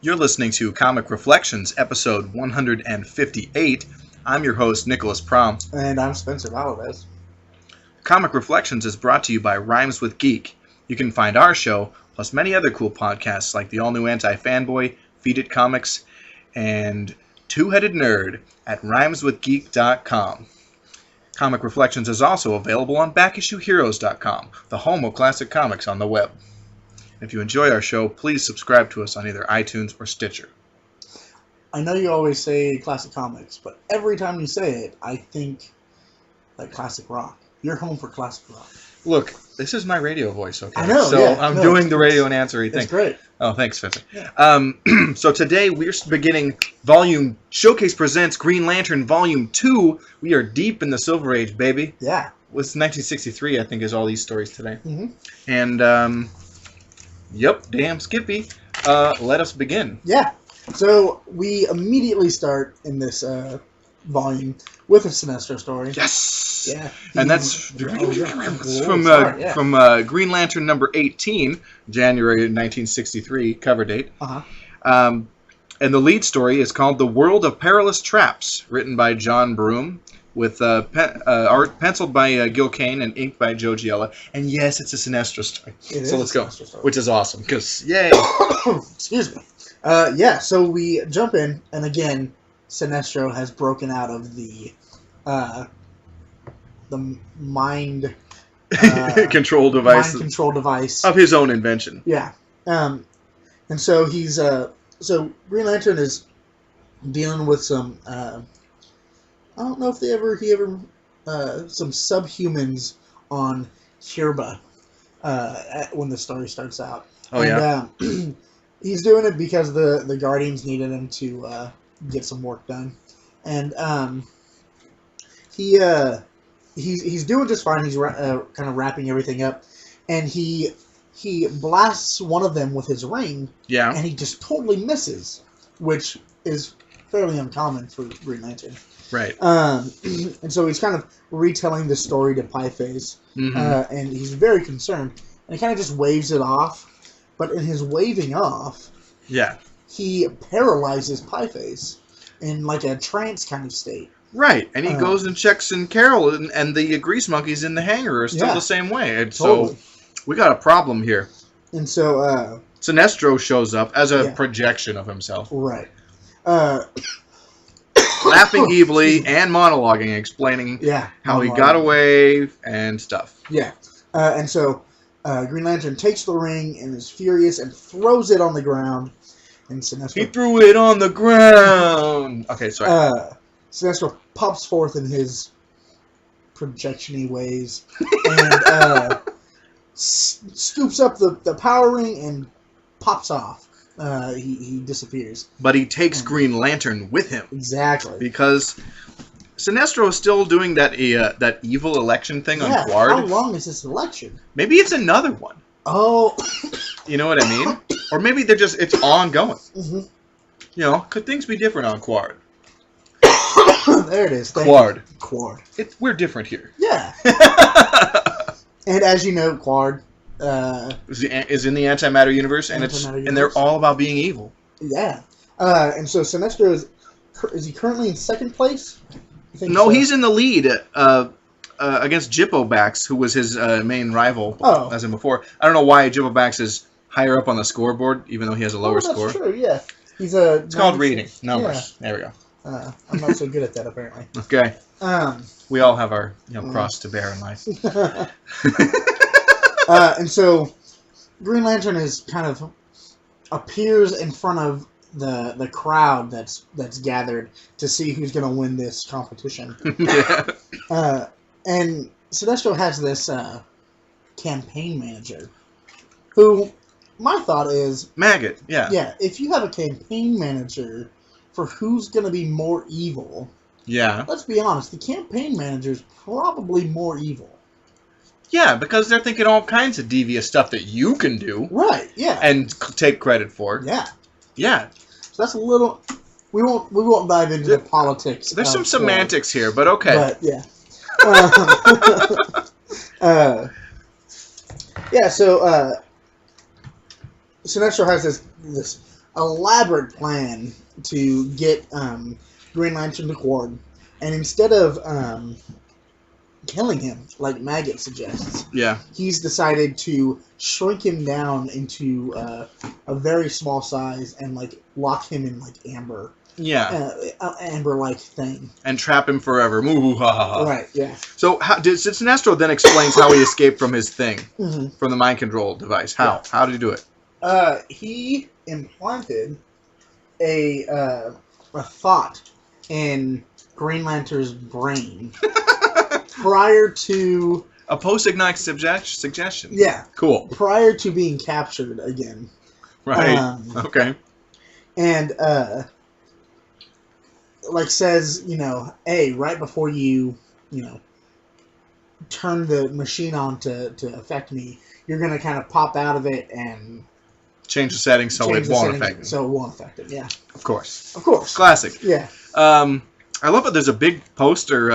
You're listening to Comic Reflections, episode 158. I'm your host, Nicholas Prom. And I'm Spencer Valadez. Comic Reflections is brought to you by Rhymes with Geek. You can find our show, plus many other cool podcasts like the all-new Anti-Fanboy, Feed It Comics, and Two-Headed Nerd at rhymeswithgeek.com. Comic Reflections is also available on backissueheroes.com, the home of classic comics on the web. If you enjoy our show, please subscribe to us on either iTunes or Stitcher. I know you always say classic comics, but every time you say it, I think like classic rock. You're home for classic rock. Look, this is my radio voice, okay? I know, so yeah, I'm doing the radio and answery thing. It's great. Oh, thanks, Spencer. Yeah. So today we're beginning Showcase Presents Green Lantern Volume 2. We are deep in the Silver Age, baby. Yeah. It was 1963, I think, is all these stories today. Mm-hmm. And, yep, damn Skippy. Let us begin. Yeah. So we immediately start in this volume with a Sinestro story. Yes! Yeah. And that's from Green Lantern number 18, January 1963, cover date. Uh-huh. And the lead story is called The World of Perilous Traps, written by John Broome, with art penciled by Gil Kane and inked by Joe Giella. And yes, it's a Sinestro story. So let's go, which is awesome, because yay! Excuse me. Yeah, so we jump in, and again, Sinestro has broken out of the mind control device. Mind control device of his own invention. Yeah. And so he's so Green Lantern is dealing with some I don't know if he ever some subhumans on Kirba when the story starts out. Oh, and, yeah. He's doing it because the Guardians needed him to get some work done, and he's doing just fine. He's kind of wrapping everything up, and he blasts one of them with his ring. Yeah. And he just totally misses, which is fairly uncommon for Green Lantern. Right. And so he's kind of retelling the story to Pieface, and he's very concerned, and he kind of just waves it off. But in his waving off, yeah, he paralyzes Pieface in like a trance kind of state. Right, and he goes and checks in Carol, and the grease monkeys in the hangar are still the same way. And totally. So we got a problem here. And so Sinestro shows up as a projection of himself. Right. Laughing evilly and monologuing, explaining how he got away and stuff. Yeah. And so Green Lantern takes the ring and is furious and throws it on the ground. And Sinestro... He threw it on the ground! Okay, sorry. Sinestro pops forth in his projection-y ways and scoops up the power ring and pops off. He disappears. But he takes Green Lantern with him. Exactly. Because Sinestro is still doing that evil election thing on Quard. How long is this election? Maybe it's another one. Oh. You know what I mean? Or maybe it's ongoing. Mm-hmm. You know, could things be different on Quard? There it is. Quard. We're different here. Yeah. And as you know, Quard is in the antimatter universe, and and they're all about being evil. Yeah. And so Sinestro is he currently in second place? No, so. He's in the lead against Jippobax, who was his main rival, as in before. I don't know why Jippobax is higher up on the scoreboard, even though he has a lower score. That's true, yeah. It's called reading numbers. Yeah. There we go. I'm not so good at that, apparently. Okay. We all have our cross to bear in life. And so Green Lantern is kind of appears in front of the crowd that's gathered to see who's going to win this competition. And Sinestro has this campaign manager who, my thought is... Maggot, yeah. Yeah, if you have a campaign manager for who's going to be more evil... Yeah. Let's be honest, the campaign manager is probably more evil. Yeah, because they're thinking all kinds of devious stuff that you can do. Right, yeah. And take credit for. Yeah. Yeah. So that's a little... We won't dive into the politics. There's some semantics here, but okay. But, yeah. Yeah, so Sinestro has this elaborate plan to get Green Lantern to Quark, and instead of killing him like Maggot suggests, he's decided to shrink him down into a very small size and like lock him in like amber. Amber-like thing. And trap him forever. Right, yeah. So Sinestro then explains how he escaped from his thing, from the mind control device. How? Yeah. How did he do it? He implanted a thought in Green Lantern's brain prior to... A post-ignitic suggestion. Yeah. Cool. Prior to being captured again. Right. Okay. And, like says, hey, right before you turn the machine on to affect me, you're going to kind of pop out of it and change the settings so it won't affect me. So it won't affect it, yeah. Of course. Classic. Yeah. I love that there's a big poster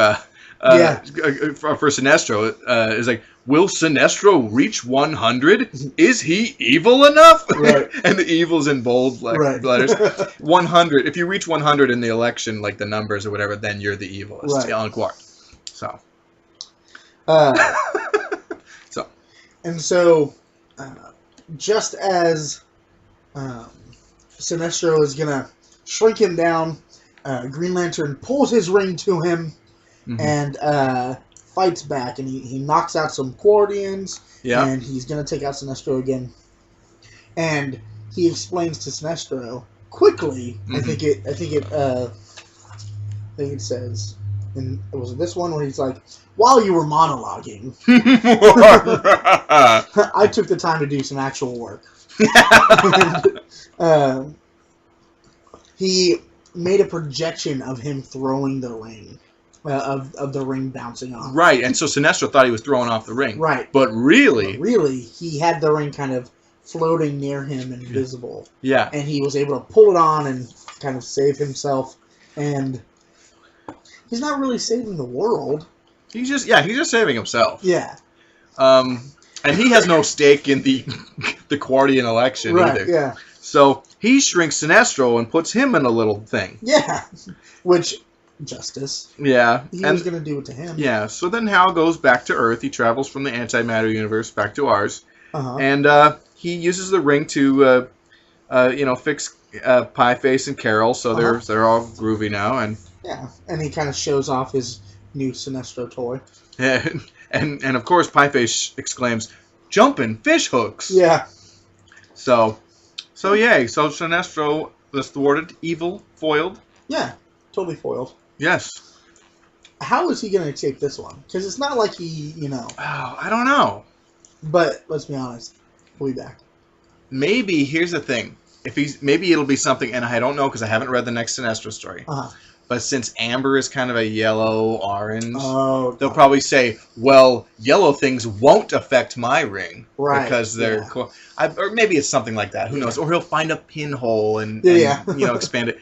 for Sinestro. It's like, will Sinestro reach 100? Is he evil enough? Right. And the evil's in bold letters. 100. If you reach 100 in the election, like the numbers or whatever, then you're the evilest. Right. Quark. So. So, just as Sinestro is gonna shrink him down, Green Lantern pulls his ring to him and fights back, and he knocks out some Quardians, and he's gonna take out Sinestro again. And he explains to Sinestro quickly. I think it says, and was it this one where he's like, while you were monologuing, I took the time to do some actual work. And, he made a projection of him throwing the ring, of the ring bouncing off. Right, and so Sinestro thought he was throwing off the ring. Right. But really, he had the ring kind of floating near him, invisible. Yeah. And he was able to pull it on and kind of save himself. And he's not really saving the world. He's just saving himself. Yeah. And he has no stake in the Quardian election either. Yeah. So he shrinks Sinestro and puts him in a little thing. Yeah. Which, justice. Yeah. He was going to do it to him. Yeah. So then Hal goes back to Earth. He travels from the antimatter universe back to ours. And he uses the ring to, fix Pieface and Carol. So they're all groovy now. And yeah. And he kind of shows off his new Sinestro toy. And of course Pieface exclaims, "Jumpin' fish hooks!" Yeah. So yay. So Sinestro was thwarted, evil, foiled. Yeah, totally foiled. Yes. How is he going to escape this one? Because it's not like he, Oh, I don't know. But let's be honest, we'll be back. Maybe, here's the thing. Maybe it'll be something, and I don't know because I haven't read the next Sinestro story. But since amber is kind of a yellow-orange, they'll probably say, well, yellow things won't affect my ring. Right. Because they're cool. Or maybe it's something like that. Who knows? Or he'll find a pinhole and expand it.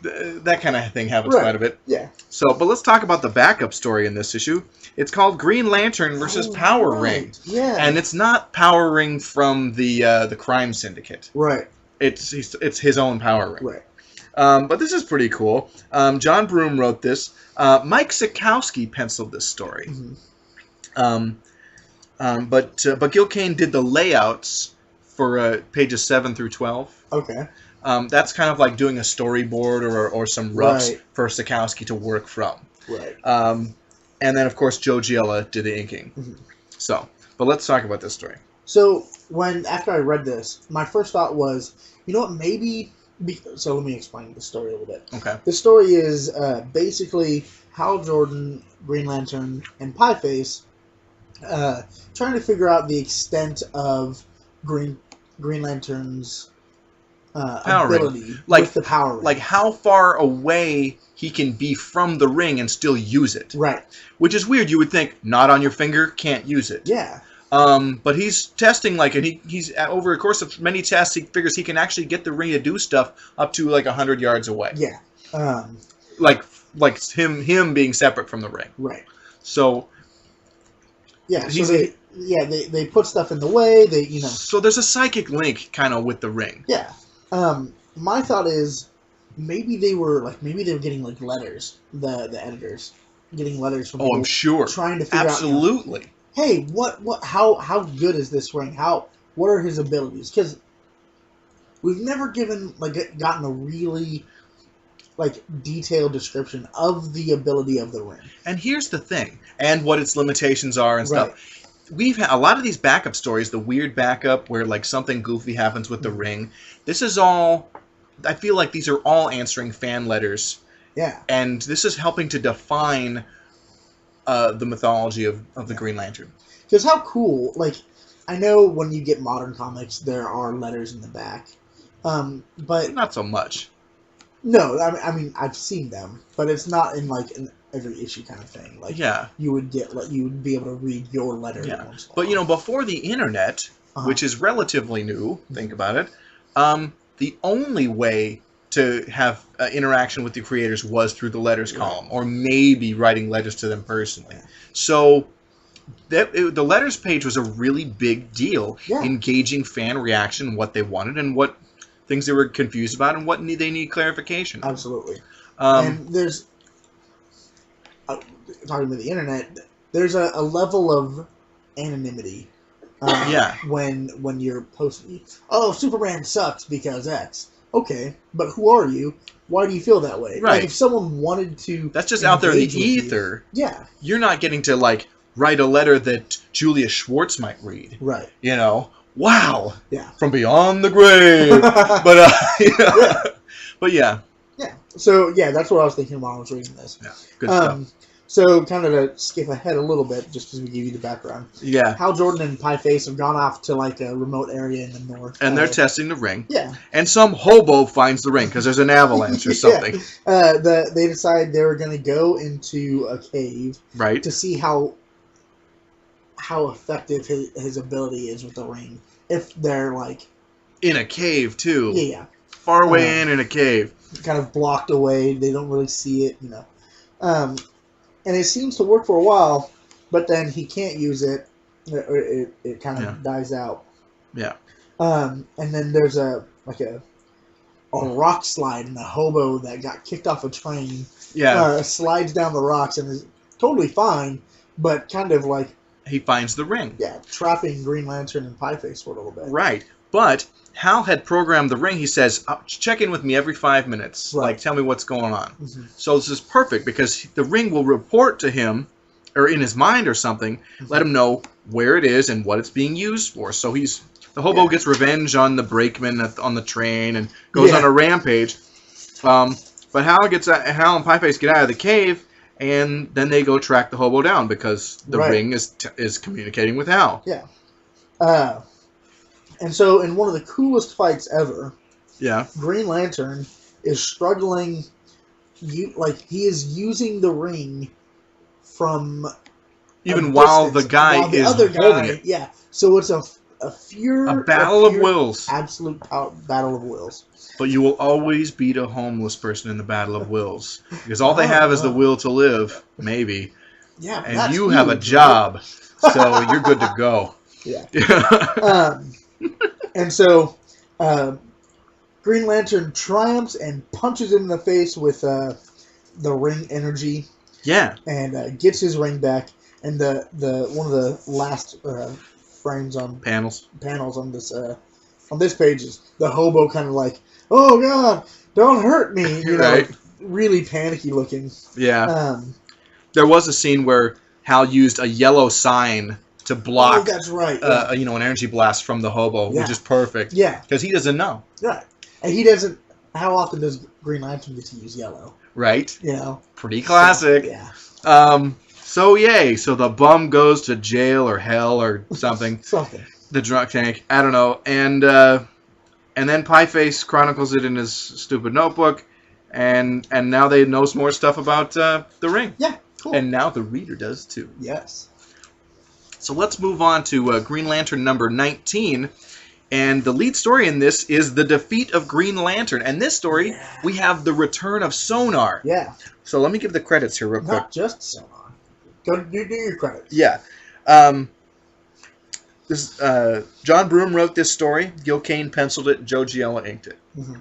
That kind of thing happens quite a bit. Yeah. So, but let's talk about the backup story in this issue. It's called Green Lantern versus Power Ring. Yeah. And it's not Power Ring from the crime syndicate. Right. It's his own Power Ring. Right. But this is pretty cool. John Broome wrote this. Mike Sikowski penciled this story. But Gil Kane did the layouts for pages 7 through 12. Okay. That's kind of like doing a storyboard or some roughs for Sikowski to work from. Right. And then, of course, Joe Giella did the inking. So, but let's talk about this story. So, after I read this, my first thought was, you know what, maybe... So let me explain the story a little bit. Okay. The story is basically Hal Jordan, Green Lantern, and Pieface trying to figure out the extent of Green Lantern's ability with the power ring. Like how far away he can be from the ring and still use it. Right. Which is weird. You would think, not on your finger, can't use it. Yeah. But he's testing, and he's over a course of many tests, he figures he can actually get the ring to do stuff up to 100 yards away. Yeah. Like him being separate from the ring. Right. So. Yeah. So they put stuff in the way. So there's a psychic link kind of with the ring. Yeah. my thought is maybe they were getting like letters, the editors getting letters from Oh, I'm people sure. trying to figure out, Absolutely. hey, how good is this ring? What are his abilities? Because we've never gotten a really detailed description of the ability of the ring. And here's the thing, and what its limitations are and Right. stuff. We've had a lot of these backup stories, the weird backup where like something goofy happens with the ring. This is all, I feel like these are all answering fan letters. Yeah. And this is helping to define the mythology of the Green Lantern. Because how cool, I know when you get modern comics, there are letters in the back. But Not so much. no, I mean I've seen them, but it's not in an every issue kind of thing. Yeah. You would be able to read your letter. Yeah. Once in a But, while. before the internet, which is relatively new, think about it, the only way to have interaction with the creators was through the letters column, or maybe writing letters to them personally. So the letters page was a really big deal, engaging fan reaction, what they wanted, and what things they were confused about, and what they need clarification. Absolutely. And there's talking about the internet. There's a level of anonymity. When you're posting, oh, Superman sucks because X. Okay, but who are you? Why do you feel that way? Right. If someone wanted to, that's just out there in the ether. You're not getting to write a letter that Julia Schwartz might read. Right. Wow. Yeah. From beyond the grave. But yeah. Yeah. So that's what I was thinking while I was reading this. Yeah. Good stuff. So kind of to skip ahead a little bit, just because we gave you the background. Yeah. Hal Jordan and Pieface have gone off to a remote area in the north. And they're testing the ring. Yeah. And some hobo finds the ring because there's an avalanche or something. They decide they were going to go into a cave. Right. To see how effective his ability is with the ring. If they're in a cave too. Yeah. Far away in a cave. Kind of blocked away. They don't really see it, And it seems to work for a while, but then he can't use it. It kind of dies out. Yeah. And then there's a rock slide, and a hobo that got kicked off a train. Yeah. Slides down the rocks and is totally fine, but kind of he finds the ring. Yeah, trapping Green Lantern and Pieface for a little bit. Right. But Hal had programmed the ring. He says, check in with me every 5 minutes. Right. Tell me what's going on. Mm-hmm. So this is perfect because the ring will report to him, or in his mind or something, let him know where it is and what it's being used for. So the hobo gets revenge on the brakeman on the train and goes on a rampage. But Hal and Pieface get out of the cave, and then they go track the hobo down because the ring is communicating with Hal. Yeah. And so, in one of the coolest fights ever, Green Lantern is struggling. He is using the ring from even while the guy is holding it. Yeah. So it's a battle of wills. Absolute battle of wills. But you will always beat a homeless person in the battle of wills because all they have is the will to live, maybe. Yeah. And you have a job, so you're good to go. Yeah. And so, Green Lantern triumphs and punches him in the face with the ring energy. Yeah. And gets his ring back. And the one of the last frames on panels on this page is the hobo kind of oh God, don't hurt me, really panicky looking. Yeah. There was a scene where Hal used a yellow sign to block. Oh, that's right. An energy blast from the hobo, which is perfect. Yeah. Because he doesn't know. Right. And he doesn't. How often does Green Lantern get to use yellow? Right. Pretty classic. So, yeah. So yay. So the bum goes to jail or hell or something. Something. The drunk tank. I don't know. And then Pieface chronicles it in his stupid notebook, and now they know some more stuff about the ring. Yeah. Cool. And now the reader does too. Yes. So let's move on to Green Lantern number 19. And the lead story in this is the defeat of Green Lantern. And this story, we have the return of Sonar. Yeah. So let me give the credits here real quick. Not just Sonar. Go do your credits. Yeah. John Broome wrote this story. Gil Kane penciled it. Joe Giella inked it. Mm-hmm.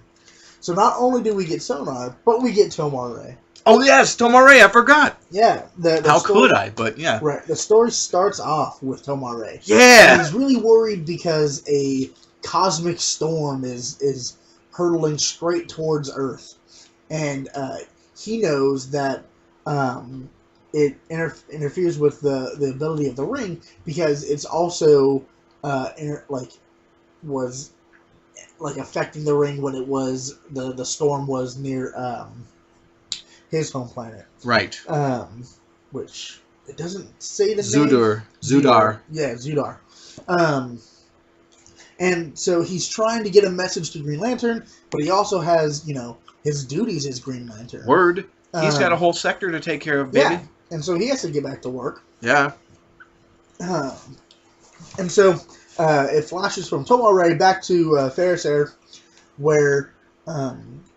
So not only do we get Sonar, but we get Tomar-Re. Oh, yes, Tomar-Re, I forgot. Yeah. How could I? But, yeah. Right. The story starts off with Tomar-Re. Yeah! And he's really worried because a cosmic storm is hurtling straight towards Earth. And he knows that it interferes with the ability of the ring because it's also was affecting the ring when it was the storm was near his home planet. Right. Which it doesn't say the Zudar. name. Zudar. Yeah, Zudar. And so he's trying to get a message to Green Lantern, but he also has, his duties as Green Lantern. Word. He's got a whole sector to take care of, baby. Yeah, and so he has to get back to work. Yeah. And so it flashes from Tomar-Re back to Ferris Air, where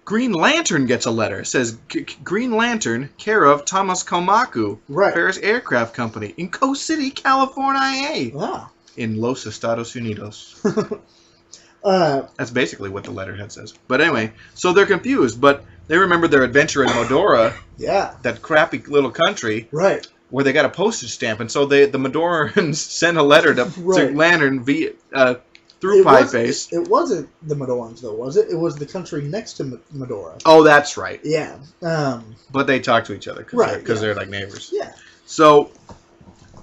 Green Lantern gets a letter. It says, Green Lantern, care of Thomas Komaku, right. Ferris Aircraft Company, in Coast City, California. Ah. In Los Estados Unidos. That's basically what the letterhead says. But anyway, so they're confused, but they remember their adventure in Medora. Yeah. That crappy little country. Right. Where they got a postage stamp, and so the Medorans sent a letter to Lantern via through Pieface. It wasn't the Medorans, though, was it? It was the country next to Medora. Oh, that's right. Yeah. But they talk to each other because they're like neighbors. Yeah. So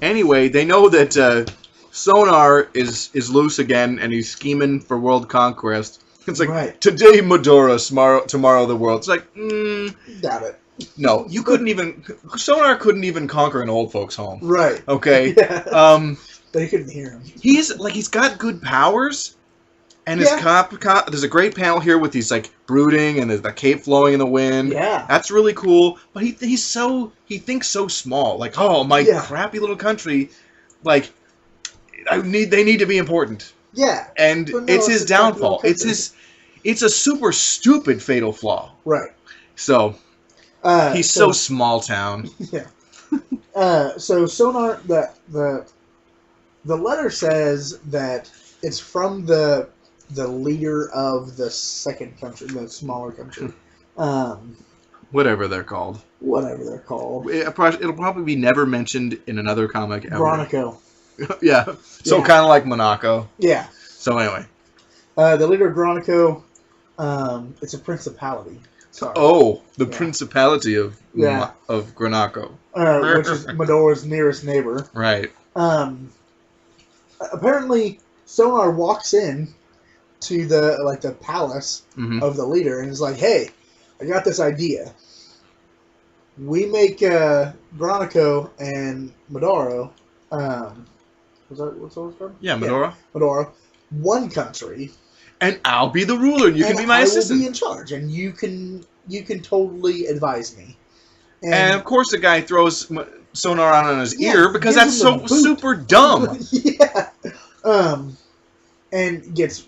anyway, they know that Sonar is loose again, and he's scheming for world conquest. It's like, today Medora, tomorrow the world. It's like, doubt it. No, you couldn't even... Sonar couldn't even conquer an old folks' home. Right. Okay? Yeah. They couldn't hear him. He's got good powers, and his there's a great panel here with these, brooding, and there's the cape flowing in the wind. Yeah. That's really cool, but he thinks so small. Crappy little country, they need to be important. Yeah. And it's his downfall. It's a super stupid fatal flaw. Right. So... he's so small town. Yeah. So Sonar, the letter says that it's from the leader of the second country, the smaller country. Whatever they're called. It'll probably be never mentioned in another comic ever. Gronico. Yeah. So kind of like Monaco. Yeah. So anyway. The leader of Gronico, it's a principality. Sorry. Oh, the principality of Gronico. Which is Medora's nearest neighbor. Right. Apparently, Sonar walks in to the palace of the leader and is like, "Hey, I got this idea. We make Gronico and Medora. What's that called? Yeah, Medora. Yeah, Medora. One country. And I'll be the ruler, and you can be my assistant. I will be in charge, and you can totally advise me." And of course, the guy throws Sonar on his ear because that's so super dumb. Yeah. And gets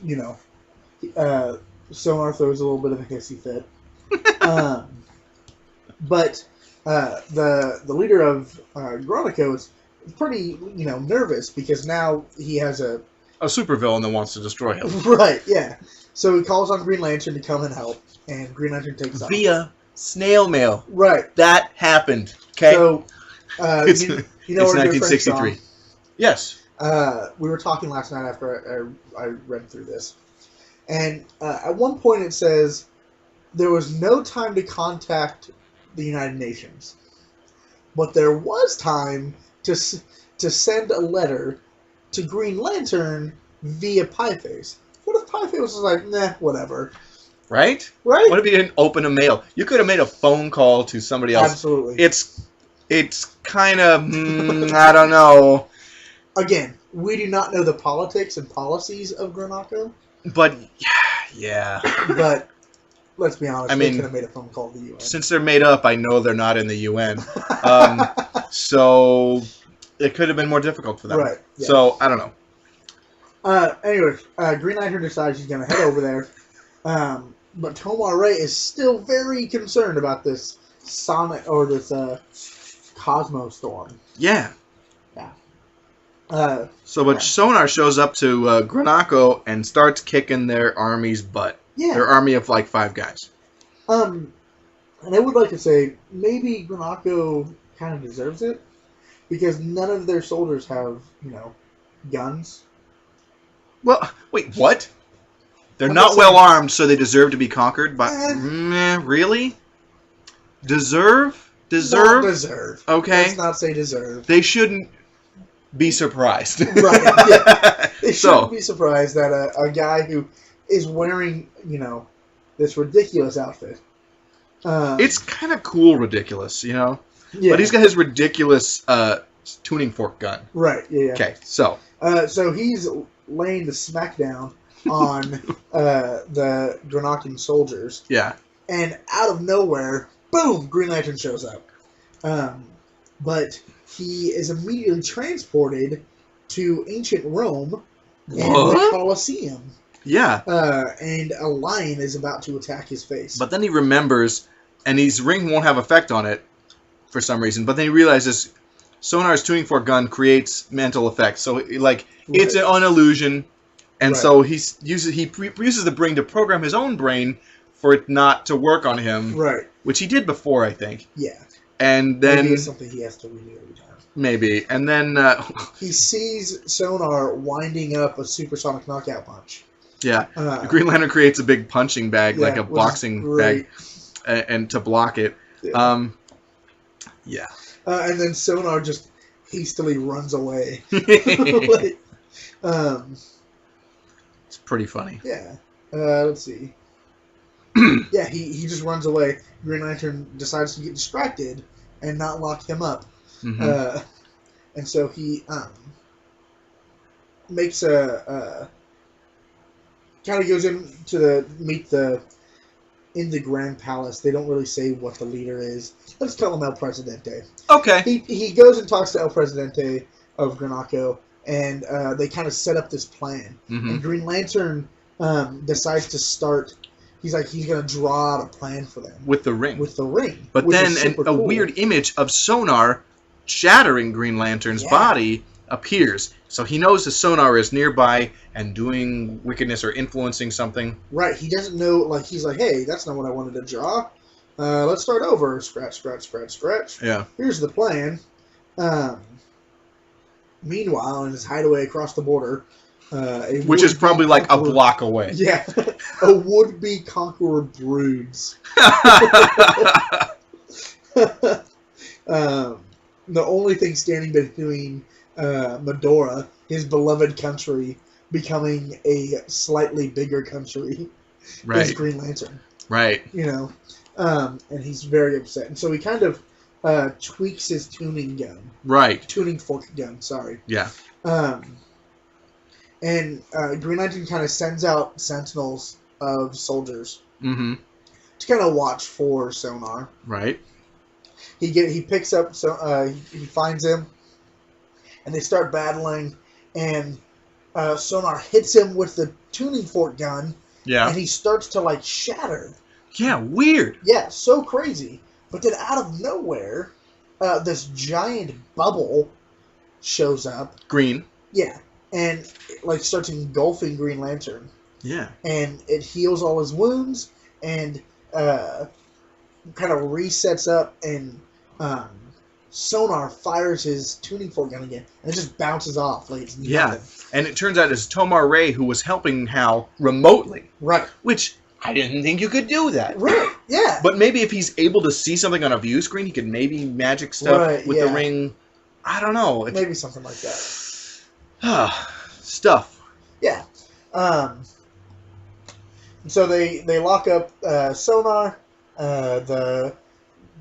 Sonar throws a little bit of a hissy fit. But the leader of Gronico is pretty nervous because now he has a supervillain that wants to destroy him. Right, yeah. So he calls on Green Lantern to come and help, and Green Lantern takes off. Via snail mail. Right. That happened. Okay? So, it's 1963. Yes. We were talking last night after I read through this. And at one point it says, there was no time to contact the United Nations. But there was time to send a letter to Green Lantern via Pieface. What if Pieface was like, nah, whatever? Right? Right? What if you didn't open a mail? You could have made a phone call to somebody else. Absolutely. It's kind of, I don't know. Again, we do not know the politics and policies of Gronico. But, yeah. But, let's be honest, they could have made a phone call to the UN. Since they're made up, I know they're not in the UN. So, it could have been more difficult for them. Right. Yeah. So, I don't know. Anyway, Green Lantern decides he's going to head over there. But Tomar-Re is still very concerned about this Cosmo storm. Yeah. Yeah. Sonar shows up to Gronico and starts kicking their army's butt. Yeah. Their army of 5 guys. And I would like to say maybe Granako kind of deserves it because none of their soldiers have, guns. Well, wait, what? They're I'm not saying- well armed, so they deserve to be conquered. But Eh. really, deserve? Not deserve. Okay. Let's not say deserve. They shouldn't be surprised. Right. Yeah. They So- shouldn't be surprised that a guy who is wearing, this ridiculous outfit. It's kind of cool, ridiculous, yeah. But he's got his ridiculous tuning fork gun. Right. Yeah. Okay, so So he's laying the smackdown on the Granakan soldiers, yeah, and out of nowhere, boom! Green Lantern shows up. But he is immediately transported to ancient Rome and the What? Colosseum. yeah. And a lion is about to attack his face. But then he remembers, and his ring won't have effect on it for some reason. But then he realizes Sonar's tuning fork gun creates mental effects, so it's an illusion, and Right. so he uses the brain to program his own brain for it not to work on him, Right. which he did before, I think. Yeah. And Maybe then it's something he has to redo every time. maybe, and then He sees Sonar winding up a supersonic knockout punch. yeah, Uh, Green Lantern creates a big punching bag, like yeah, a which is boxing great. bag, and to block it. Yeah. Yeah. And then Sonar just hastily runs away. Like, It's pretty funny. yeah. Let's see. Yeah, he just runs away. Green Lantern decides to get distracted and not lock him up. Mhm. And so he makes a kind of goes in to meet in the Grand Palace. They don't really say what the leader is. Let's call him El Presidente. Okay. He goes and talks to El Presidente of Granako, and they kind of set up this plan. Mhm. And Green Lantern decides to start. He's going to draw out a plan for them With the ring. with the ring. But which then is super a cool. weird image of Sonar shattering Green Lantern's Yeah. body appears. So he knows the Sonar is nearby and doing wickedness or influencing something. Right, he doesn't know. He's like, hey, that's not what I wanted to draw. Let's start over. Scratch, scratch, scratch, scratch. Yeah. Here's the plan. Meanwhile, in his hideaway across the border, Which is probably like a block away. Yeah, a would-be conqueror broods. The only thing standing between Medora, his beloved country, becoming a slightly bigger country, is Right. Green Lantern. Right. And he's very upset. And so he kind of tweaks his tuning Right. fork gun, sorry. Yeah. And Green Lantern kind of sends out sentinels of soldiers Mm-hmm. to kind of watch for Sonar. Right. He picks up, he finds him, and they start battling, and Sonar hits him with the tuning fork gun, Yeah. and he starts to shatter. Yeah. Weird. Yeah, so crazy. But then out of nowhere, this giant bubble shows up. Green. Yeah, and it, starts engulfing Green Lantern, Yeah. and it heals all his wounds, and kind of resets up, and Sonar fires his tuning fork gun again, and it just bounces off like it's nothing. Yeah. And it turns out it's Tomar Ray who was helping Hal remotely, Right. which I didn't think you could do that. Right. Yeah. But maybe if he's able to see something on a view screen, he could maybe magic stuff Right, with the yeah. ring. I don't know. Maybe something like that. Stuff. Yeah. So they lock up Sonar. The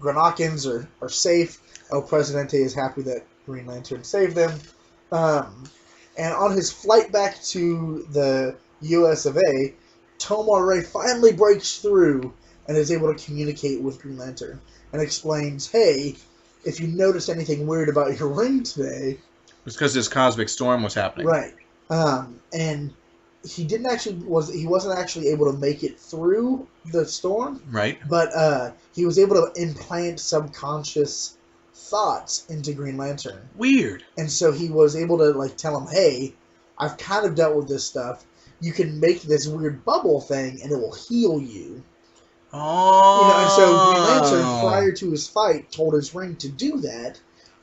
Granakans are safe. El Presidente is happy that Green Lantern saved them. And on his flight back to the US of A, Tomar Ray finally breaks through and is able to communicate with Green Lantern and explains, hey, if you noticed anything weird about your ring today... It's because this cosmic storm was happening. Right. And he wasn't actually able to make it through the storm, Right. but he was able to implant subconscious thoughts into Green Lantern. Weird. And so he was able to tell him, hey, I've kind of dealt with this stuff. You can make this weird bubble thing and it will heal you. And so Green Lantern, Oh. prior to his fight, told his ring to do that,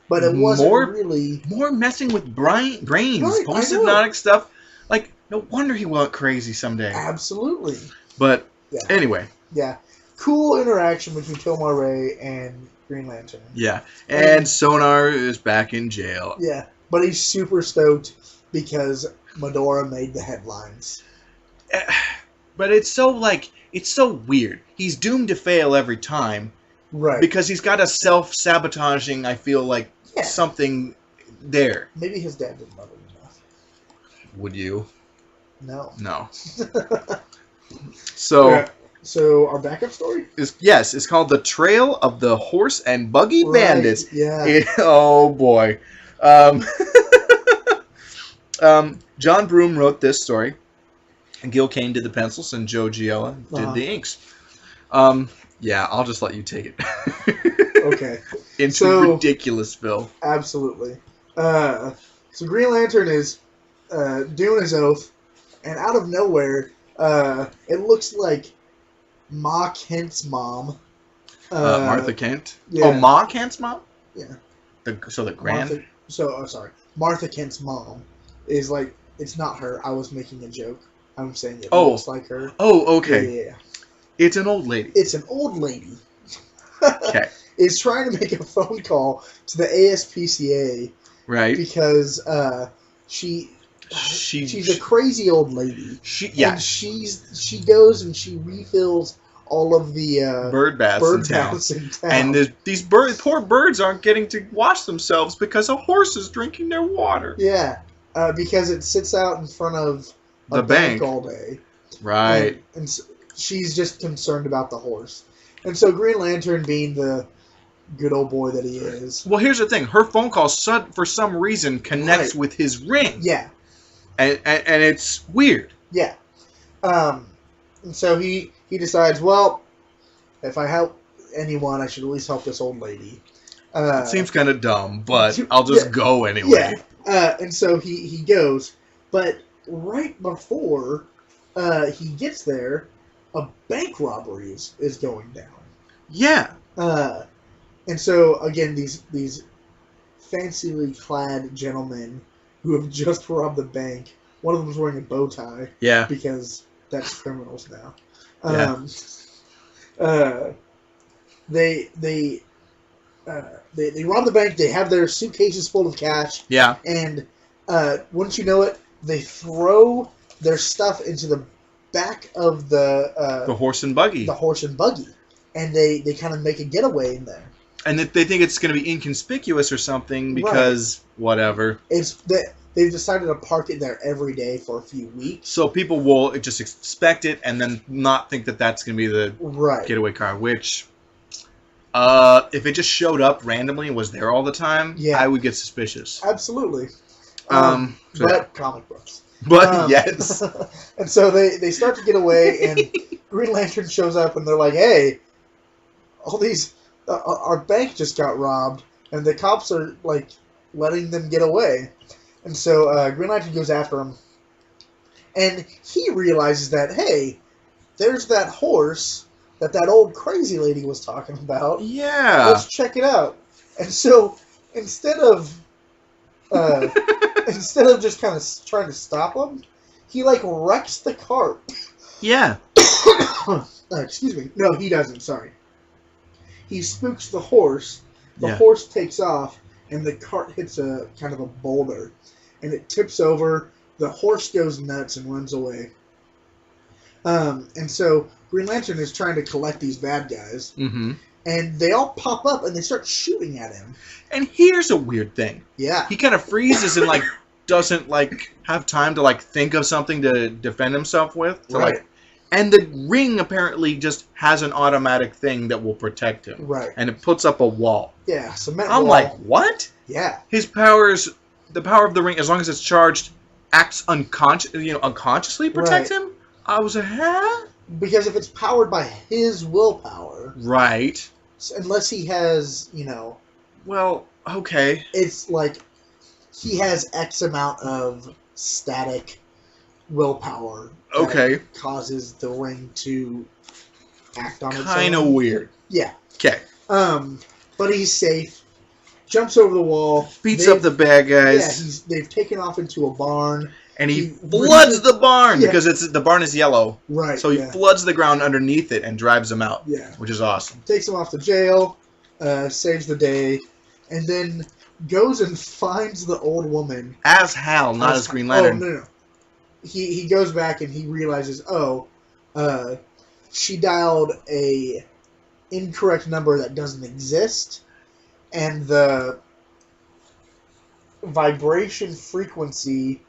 but it wasn't really... More messing with brains, Right, post-hypnotic stuff. Like, no wonder he went crazy someday. Absolutely. But, Yeah. anyway. Yeah. Cool interaction between Tomar Ray and Green Lantern. Yeah. And Sonar is back in jail. Yeah. But he's super stoked because Medora made the headlines. But it's so weird. He's doomed to fail every time. Right. Because he's got a self-sabotaging, I feel like, something there. Maybe his dad didn't love him enough. Would you? No. No. So... So, our backup story? It's called The Trail of the Horse and Buggy Bandits. Yeah. Oh, boy. John Broome wrote this story, and Gil Kane did the pencils, and Joe Giella did the inks. Yeah, I'll just let you take it. Okay. Into ridiculousville. Absolutely. So Green Lantern is doing his oath, and out of nowhere, it looks like Ma Kent's mom. Martha Kent? Yeah. Oh, Ma Kent's mom? Yeah. The grand? Martha Kent's mom is like, it's not her. I was making a joke. I'm saying it looks like her. Oh, okay. Yeah. It's an old lady. It's an old lady. Okay. Is trying to make a phone call to the ASPCA. Right. Because she's a crazy old lady. And she goes and she refills all of the bird baths in town. And these poor birds aren't getting to wash themselves because a horse is drinking their water. Yeah, because it sits out in front of the bank all day. Right. And so she's just concerned about the horse. And so Green Lantern, being the good old boy that he is. Well, here's the thing. Her phone call, for some reason, connects with his ring. Yeah. And it's weird. Yeah. And so he decides, well, if I help anyone, I should at least help this old lady. It seems kind of dumb, but I'll just go anyway. Yeah. And so he goes. But right before he gets there, a bank robbery is going down. Yeah. And so, again, these fancily clad gentlemen who have just robbed the bank. One of them is wearing a bow tie. Yeah. Because that's criminals now. They rob the bank. They have their suitcases full of cash. Yeah. And wouldn't you know it, they throw their stuff into the back of the horse and buggy. The horse and buggy. And they kind of make a getaway in there. And they think it's going to be inconspicuous or something because whatever. They've decided to park it there every day for a few weeks. So people will just expect it and then not think that that's going to be the getaway car, which, if it just showed up randomly and was there all the time, I would get suspicious. Absolutely. But comic books. But, yes. And so they start to get away, and Green Lantern shows up, and they're like, hey, all these... our bank just got robbed, and the cops are, like, letting them get away. And so Green Lantern goes after him, and he realizes that, hey, there's that horse that old crazy lady was talking about. Yeah. Let's check it out. And so instead of just kind of trying to stop him, he, like, wrecks the cart. Yeah. Excuse me. No, he doesn't. Sorry. He spooks the horse. The horse takes off, and the cart hits a kind of a boulder, and it tips over. The horse goes nuts and runs away. And so Green Lantern is trying to collect these bad guys, and they all pop up and they start shooting at him. And here's a weird thing. Yeah, he kind of freezes and doesn't have time to think of something to defend himself with. And the ring apparently just has an automatic thing that will protect him. Right. And it puts up a wall. Yeah, cement wall. I'm like, what? Yeah. His the power of the ring, as long as it's charged, acts unconsciously protect him? I was like, huh? Because if it's powered by his willpower. Right. Unless he has, Well, okay. It's like he has X amount of static willpower. Okay. Causes the ring to act on its own. Kind of weird. Yeah. Okay. But he's safe. Jumps over the wall. Beats up the bad guys. Yeah, they've taken off into a barn. And he floods the barn because the barn is yellow. Right. So he floods the ground underneath it and drives them out. Yeah. Which is awesome. Takes them off to jail, saves the day, and then goes and finds the old woman. As Hal, not as Green Lantern. Oh, no. He goes back and he realizes, she dialed a incorrect number that doesn't exist, and the vibration frequency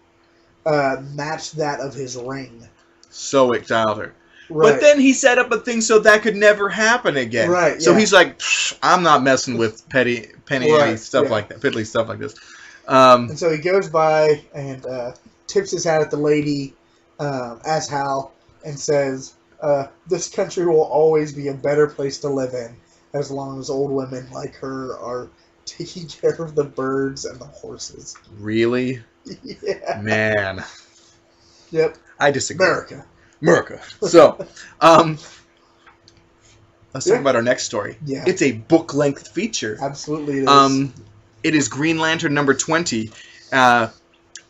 matched that of his ring. So it dialed her. Right. But then he set up a thing so that could never happen again. Right. So he's like, I'm not messing with penny stuff like that, piddly stuff like this. And so he goes by and tips his hat at the lady, as Hal, and says, "This country will always be a better place to live in as long as old women like her are taking care of the birds and the horses." Really? Yeah. Man. Yep. I disagree. America. So, let's talk about our next story. Yeah. It's a book-length feature. Absolutely it is. It is Green Lantern number 20,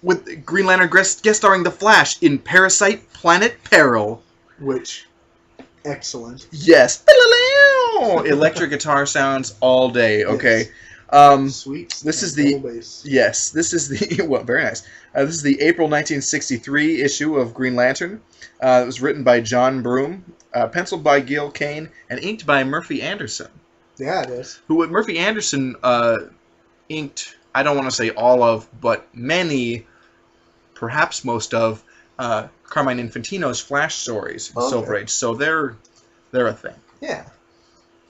with Green Lantern guest starring The Flash in Parasite Planet Peril. Which, excellent. Yes. Electric guitar sounds all day. Okay. Sweet. This is the very nice. This is the April 1963 issue of Green Lantern. It was written by John Broome, penciled by Gil Kane, and inked by Murphy Anderson. Yeah, it is. Who Murphy Anderson inked, I don't want to say all of, but many, perhaps most of, Carmine Infantino's Flash stories in Silver Age. So they're a thing. Yeah.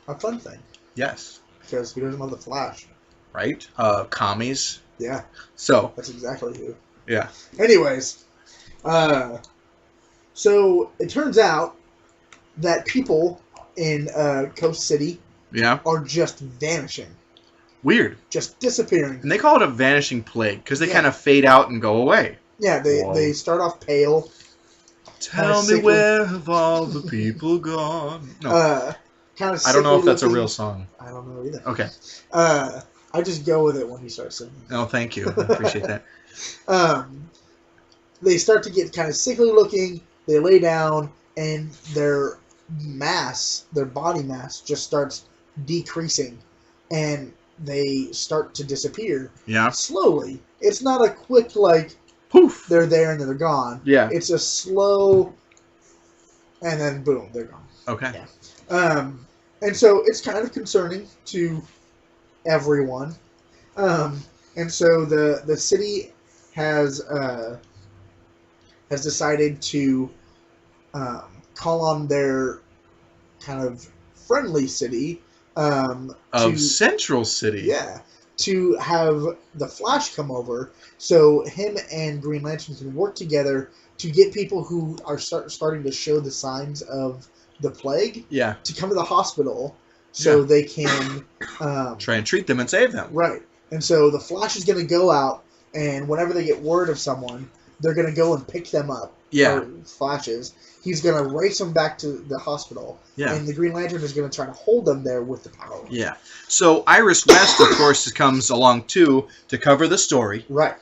A fun thing. Yes. Because who doesn't love the Flash? Right? Commies. Yeah. So. That's exactly who. Yeah. Anyways. So it turns out that people in Coast City are just vanishing. Weird. Just disappearing. And they call it a vanishing plague because they kind of fade out and go away. Yeah, they start off pale. Tell me where have all the people gone? No. Kind of I don't know if that's a real song. I don't know either. Okay. I just go with it when you start singing. Oh, thank you. I appreciate that. They start to get kind of sickly looking. They lay down, and their body mass, just starts decreasing, and they start to disappear. Yeah. Slowly. It's not a quick, like, poof, they're there and then they're gone. Yeah. It's a slow, and then boom, they're gone. Okay. Yeah. And so it's kind of concerning to everyone. And so the city has decided to call on their kind of friendly city of Central City. Yeah, to have the Flash come over so him and Green Lantern can work together to get people who are starting to show the signs of the plague to come to the hospital so they can try and treat them and save them. Right. And so the Flash is going to go out, and whenever they get word of someone, they're going to go and pick them up. Yeah. Or Flashes. He's going to race them back to the hospital. Yeah. And the Green Lantern is going to try to hold them there with the power. Yeah. So Iris West, of course, comes along too to cover the story. Right.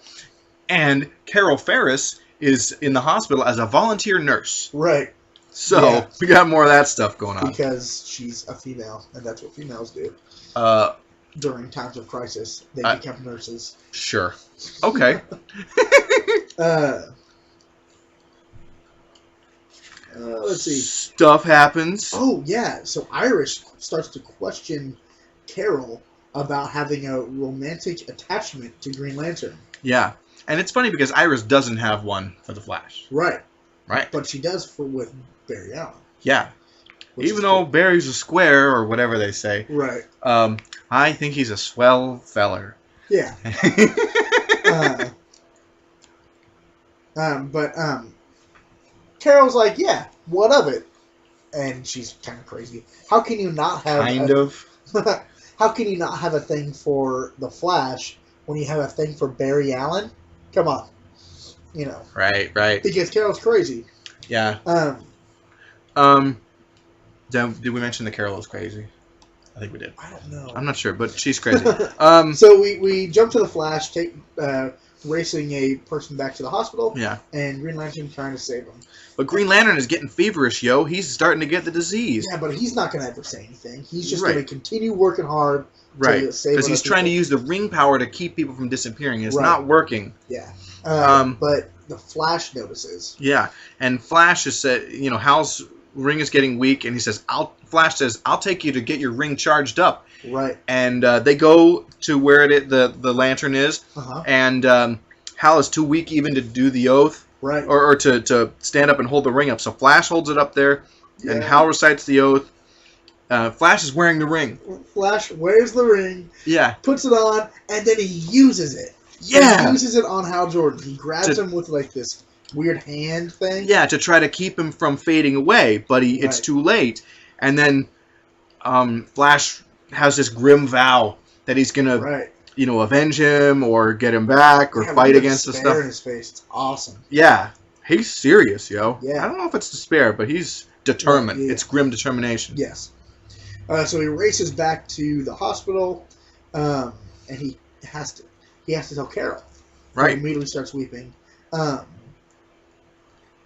And Carol Ferris is in the hospital as a volunteer nurse. Right. So we got more of that stuff going on. Because she's a female, and that's what females do. During times of crisis, they become nurses. Sure. Okay. Let's see. Stuff happens. Oh, yeah. So Iris starts to question Carol about having a romantic attachment to Green Lantern. Yeah. And it's funny because Iris doesn't have one for the Flash. Right. Right. But she does with Barry Allen. Yeah. Even though Barry's a square, or whatever they say. Right. I think he's a swell feller. Yeah. But Carol's like, yeah, what of it? And she's kind of crazy. How can you not have How can you not have a thing for the Flash when you have a thing for Barry Allen? Come on. You know. Right. Because Carol's crazy. Yeah. Did we mention that Carol is crazy? I think we did. I don't know. I'm not sure, but she's crazy. So we jump to the Flash, racing a person back to the hospital. Yeah. And Green Lantern trying to save him. But Green Lantern is getting feverish, yo. He's starting to get the disease. Yeah, but he's not going to ever say anything. He's just Right. going to continue working hard. Right. Because Because he's trying to use the ring power to keep people from disappearing. It's Right. not working. Yeah. But the Flash notices. Yeah. And Flash has said, Hal's ring is getting weak, and he says, Flash says, I'll take you to get your ring charged up. Right. And they go to where the lantern is, and Hal is too weak even to do the oath, right, or to stand up and hold the ring up. So Flash holds it up there, and Hal recites the oath. Flash is wearing the ring. Flash wears the ring, puts it on, and then he uses it. Yeah. He uses it on Hal Jordan. He grabs him with like this weird hand thing. Yeah, to try to keep him from fading away, but it's too late. And then Flash has this grim vow that he's going to, avenge him or get him back or fight against the stuff. In his face. It's awesome. Yeah. He's serious, yo. Yeah. I don't know if it's despair, but he's determined. Yeah. It's grim determination. Yes. So he races back to the hospital, and he has to tell Carol. Right. He immediately starts weeping.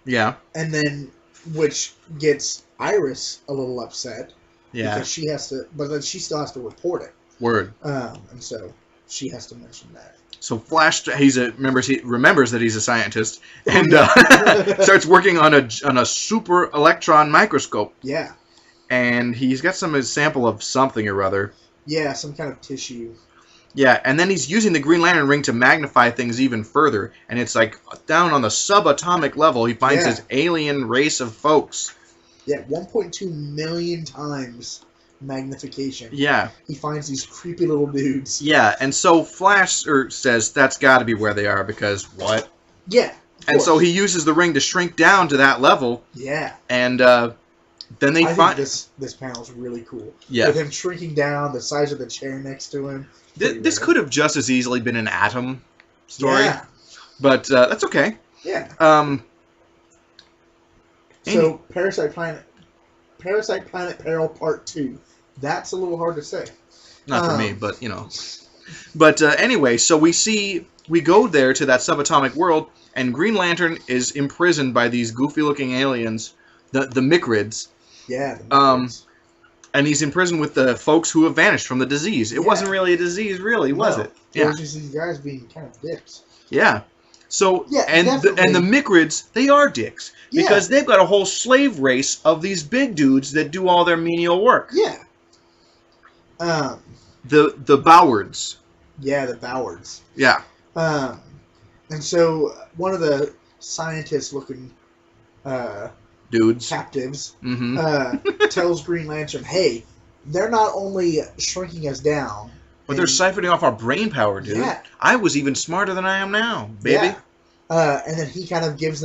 Yeah. And then, which gets Iris a little upset. Yeah. Because she has to, but then she still has to report it. Word. And so she has to mention that. So Flash, he remembers that he's a scientist and starts working on a super electron microscope. Yeah. And he's got some sample of something or other. Yeah, some kind of tissue. Yeah, and then he's using the Green Lantern ring to magnify things even further. And it's like down on the subatomic level, he finds this alien race of folks. Yeah, 1.2 million times magnification. Yeah. He finds these creepy little dudes. Yeah, and so Flash says that's got to be where they are because what? Yeah. And so he uses the ring to shrink down to that level. Yeah. And then they find this panel's really cool. Yeah. With him shrinking down, the size of the chair next to him. This could have just as easily been an Atom story. Yeah. But that's okay. Yeah. So Parasite Planet Peril Part 2. That's a little hard to say. Not for me, but But anyway, so we go there to that subatomic world, and Green Lantern is imprisoned by these goofy-looking aliens, the Mykrids. Yeah. The Mykrids. And he's imprisoned with the folks who have vanished from the disease. It wasn't really a disease, really, was it? Yeah. It was just these guys being kind of dicks. Yeah. So and the Mykrids, they are dicks because they've got a whole slave race of these big dudes that do all their menial work. Yeah. The Bowards. Yeah, the Bowards. Yeah. And so one of the scientist-looking dudes, captives, tells Green Lantern, "Hey, they're not only shrinking us down, but they're siphoning off our brain power, dude. Yeah. I was even smarter than I am now, baby." Yeah. And then he kind of gives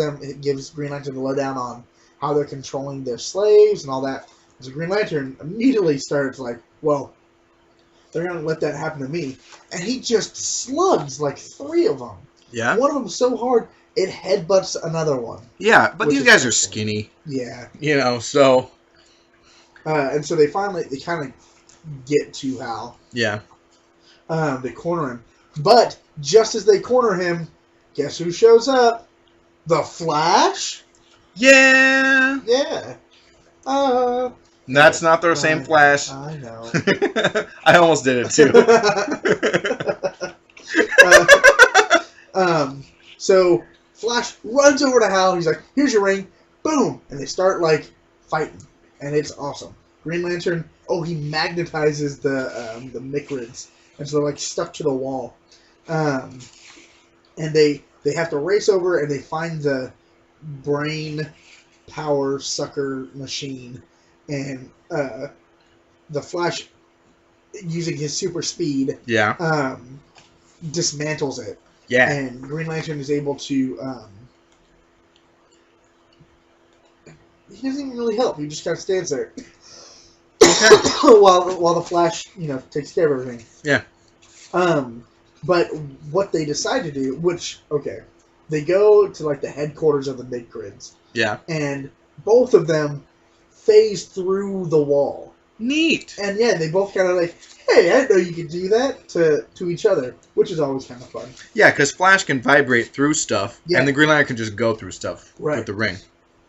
Green Lantern the lowdown on how they're controlling their slaves and all that. So Green Lantern immediately starts like, well, they're going to let that happen to me. And he just slugs like 3 of them. Yeah. One of them so hard, it headbutts another one. Yeah, but these guys are skinny. Yeah. So. And so they kind of get to Hal. Yeah. They corner him. But just as they corner him, guess who shows up? The Flash? Yeah. Yeah. That's not the same Flash. I know. I almost did it too. So Flash runs over to Hal. He's like, "Here's your ring." Boom, and they start like fighting, and it's awesome. Green Lantern. Oh, he magnetizes the Mykrids, and so they're like stuck to the wall. And they have to race over, and they find the brain power sucker machine, and the Flash, using his super speed, dismantles it. Yeah. And Green Lantern is able to. He doesn't even really help. He just kind of stands there. while the Flash, takes care of everything. Yeah. But what they decide to do, they go to like the headquarters of the Mykrids. Yeah. And both of them phase through the wall. Neat. And yeah, they both kind of like, hey, I didn't know you could do that to each other, which is always kind of fun. Yeah, because Flash can vibrate through stuff, Yeah. and the Green Lantern can just go through stuff Right. with the ring.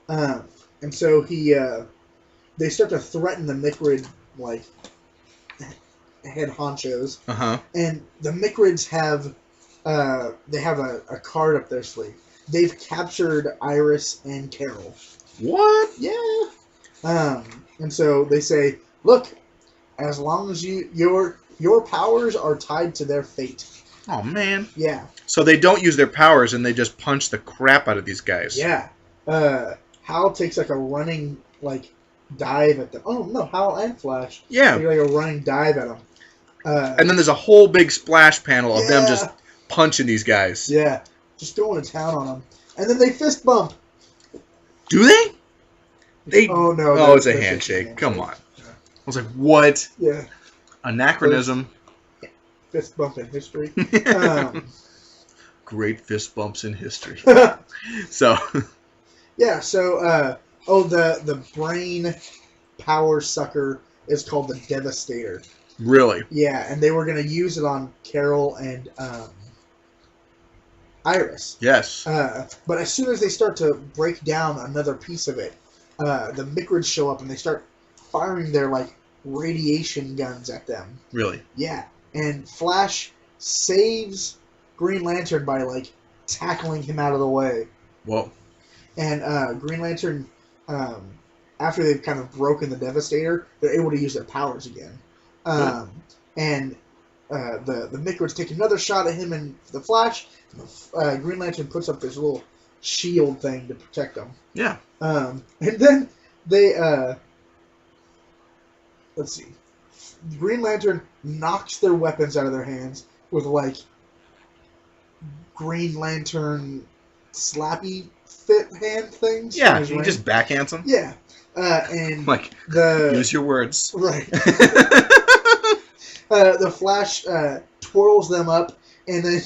And so they start to threaten the Micrid, like, head honchos. Uh-huh. And the Micrids have, they have a card up their sleeve. They've captured Iris and Carol. What? Yeah. And so they say, look, as long as your powers are tied to their fate. Oh, man. Yeah. So they don't use their powers, and they just punch the crap out of these guys. Yeah. Hal takes like a running dive at them. Oh no, Hal and Flash. Yeah. Take like a running dive at them. And then there's a whole big splash panel of them Yeah. just punching these guys. Yeah. Just going to town on them. And then they fist bump. Do they? Oh no. Oh, it's a that's just handshake. Come on. I was like, what? Yeah. Anachronism. Fist bump in history. Great fist bumps in history. So. Yeah, so, the brain power sucker is called the Devastator. Really? Yeah, and they were going to use it on Carol and Iris. Yes. But as soon as they start to break down another piece of it, the Micrids show up and they start firing their, radiation guns at them. Really? Yeah, and Flash saves Green Lantern by, tackling him out of the way. Whoa. And Green Lantern, after they've kind of broken the Devastator, they're able to use their powers again. And the Micrids take another shot at him and the Flash. And Green Lantern puts up this little shield thing to protect them. Yeah. And then they, let's see. Green Lantern knocks their weapons out of their hands with, Green Lantern slappy fit hand things. Yeah, he just backhands them. Yeah. And use your words. Right. The Flash twirls them up, and then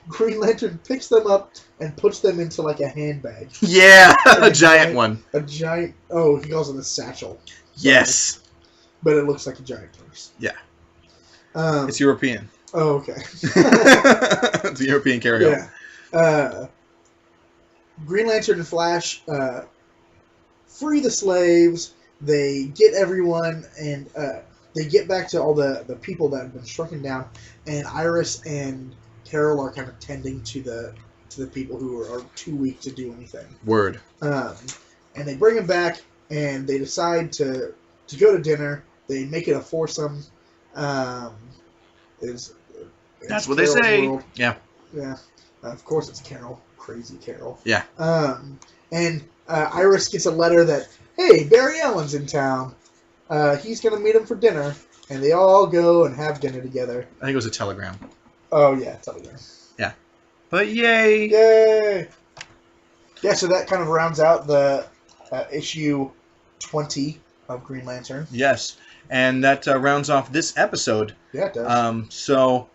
Green Lantern picks them up and puts them into a handbag. Yeah, a giant one. A giant. Oh, he calls it a satchel. Yes. But it looks like a giant purse. Yeah. It's European. Oh, okay. It's a European carry-on. Yeah. Green Lantern and Flash free the slaves. They get everyone, and they get back to all the people that have been stricken down. And Iris and Carol are kind of tending to the people who are too weak to do anything. Word. And they bring them back, and they decide to go to dinner. They make it a foursome. That's what they say. World. Yeah. Yeah. Of course, it's Carol. Crazy Carol. Yeah. And Iris gets a letter that, hey, Barry Allen's in town. He's going to meet him for dinner. And they all go and have dinner together. I think it was a telegram. Oh, yeah, telegram. Yeah. But yay! Yay! Yeah, so that kind of rounds out the issue 20 of Green Lantern. Yes. And that rounds off this episode. Yeah, it does. So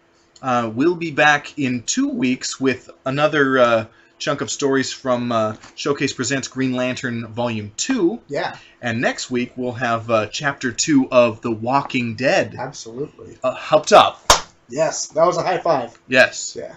we'll be back in 2 weeks with another chunk of stories from Showcase Presents Green Lantern Volume 2. Yeah. And next week we'll have Chapter 2 of The Walking Dead. Absolutely. Up top. Yes, that was a high five. Yes. Yeah.